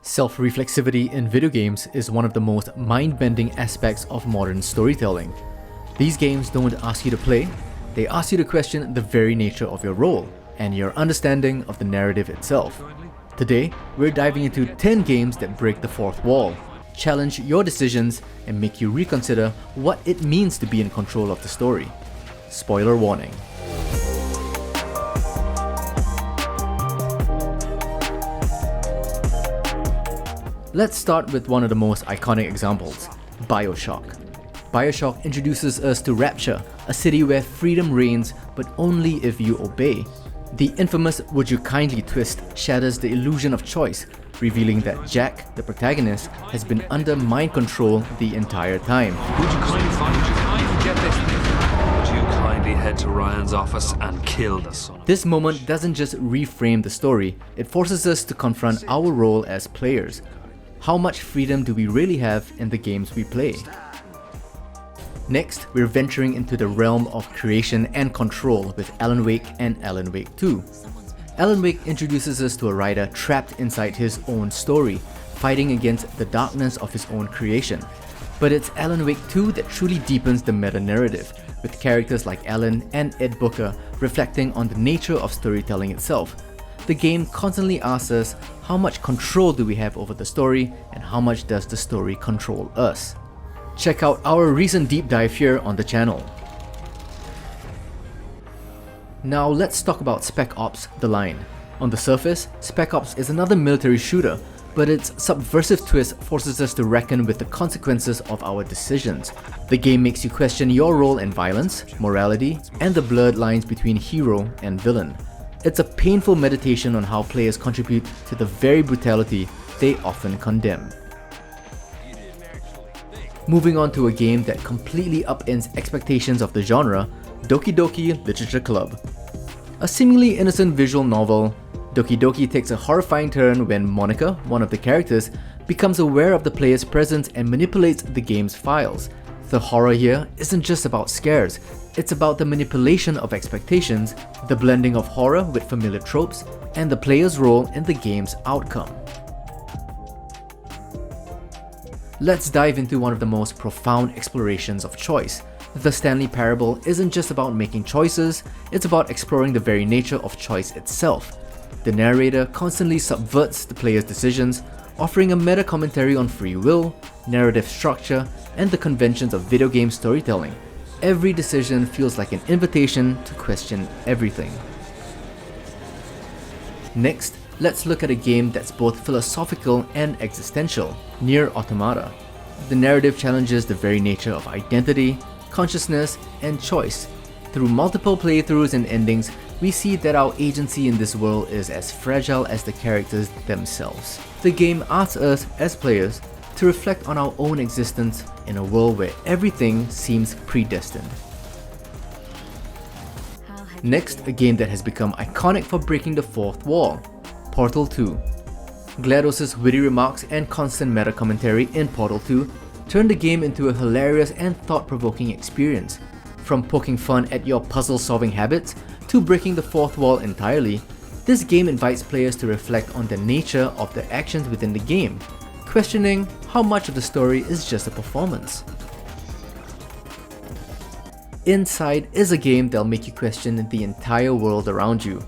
Self-reflexivity in video games is one of the most mind-bending aspects of modern storytelling. These games don't ask you to play, they ask you to question the very nature of your role and your understanding of the narrative itself. Today, we're diving into 10 games that break the fourth wall, challenge your decisions, and make you reconsider what it means to be in control of the story. Spoiler warning. Let's start with one of the most iconic examples, BioShock. BioShock introduces us to Rapture, a city where freedom reigns, but only if you obey. The infamous "would you kindly" twist shatters the illusion of choice, revealing that Jack, the protagonist, has been under mind control the entire time. Would you kindly get this thing? Would you kindly head to Ryan's office and kill the son? This moment doesn't just reframe the story, it forces us to confront our role as players. How much freedom do we really have in the games we play? Next, we're venturing into the realm of creation and control with Alan Wake and Alan Wake 2. Alan Wake introduces us to a writer trapped inside his own story, fighting against the darkness of his own creation. But it's Alan Wake 2 that truly deepens the meta-narrative, with characters like Alan and Ed Booker reflecting on the nature of storytelling itself. The game constantly asks us, how much control do we have over the story, and how much does the story control us? Check out our recent deep dive here on the channel. Now let's talk about Spec Ops: The Line. On the surface, Spec Ops is another military shooter, but its subversive twist forces us to reckon with the consequences of our decisions. The game makes you question your role in violence, morality, and the blurred lines between hero and villain. It's a painful meditation on how players contribute to the very brutality they often condemn. Moving on to a game that completely upends expectations of the genre, Doki Doki Literature Club. A seemingly innocent visual novel, Doki Doki takes a horrifying turn when Monica, one of the characters, becomes aware of the player's presence and manipulates the game's files. The horror here isn't just about scares, it's about the manipulation of expectations, the blending of horror with familiar tropes, and the player's role in the game's outcome. Let's dive into one of the most profound explorations of choice. The Stanley Parable isn't just about making choices, it's about exploring the very nature of choice itself. The narrator constantly subverts the player's decisions, offering a meta commentary on free will, narrative structure, and the conventions of video game storytelling. Every decision feels like an invitation to question everything. Next, let's look at a game that's both philosophical and existential, Nier Automata. The narrative challenges the very nature of identity, consciousness, and choice. Through multiple playthroughs and endings, we see that our agency in this world is as fragile as the characters themselves. The game asks us, as players, to reflect on our own existence in a world where everything seems predestined. Next, a game that has become iconic for breaking the fourth wall, Portal 2. GLaDOS' witty remarks and constant meta commentary in Portal 2 turned the game into a hilarious and thought-provoking experience. From poking fun at your puzzle-solving habits to breaking the fourth wall entirely, this game invites players to reflect on the nature of the actions within the game, questioning how much of the story is just a performance. Inside is a game that'll make you question the entire world around you.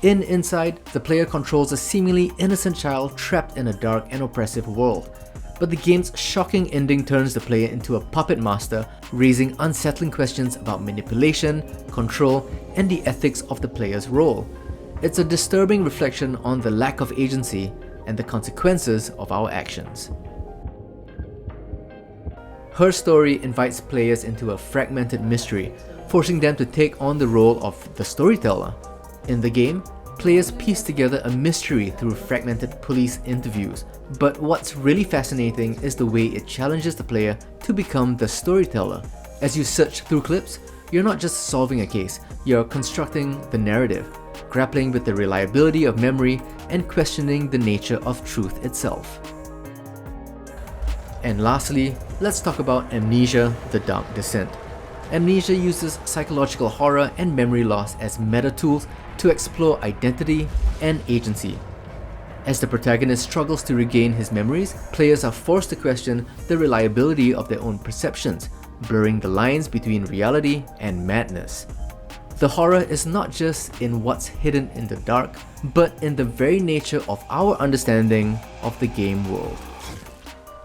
In Inside, the player controls a seemingly innocent child trapped in a dark and oppressive world. But the game's shocking ending turns the player into a puppet master, raising unsettling questions about manipulation, control, and the ethics of the player's role. It's a disturbing reflection on the lack of agency and the consequences of our actions. Her Story invites players into a fragmented mystery, forcing them to take on the role of the storyteller. In the game, players piece together a mystery through fragmented police interviews, but what's really fascinating is the way it challenges the player to become the storyteller. As you search through clips, you're not just solving a case, you're constructing the narrative, grappling with the reliability of memory and questioning the nature of truth itself. And lastly, let's talk about Amnesia: The Dark Descent. Amnesia uses psychological horror and memory loss as meta tools to explore identity and agency. As the protagonist struggles to regain his memories, players are forced to question the reliability of their own perceptions, blurring the lines between reality and madness. The horror is not just in what's hidden in the dark, but in the very nature of our understanding of the game world.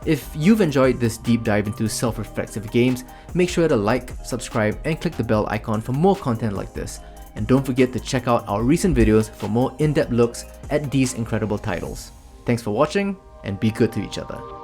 If you've enjoyed this deep dive into self-reflexive games, make sure to like, subscribe, and click the bell icon for more content like this. And don't forget to check out our recent videos for more in-depth looks at these incredible titles. Thanks for watching, and be good to each other.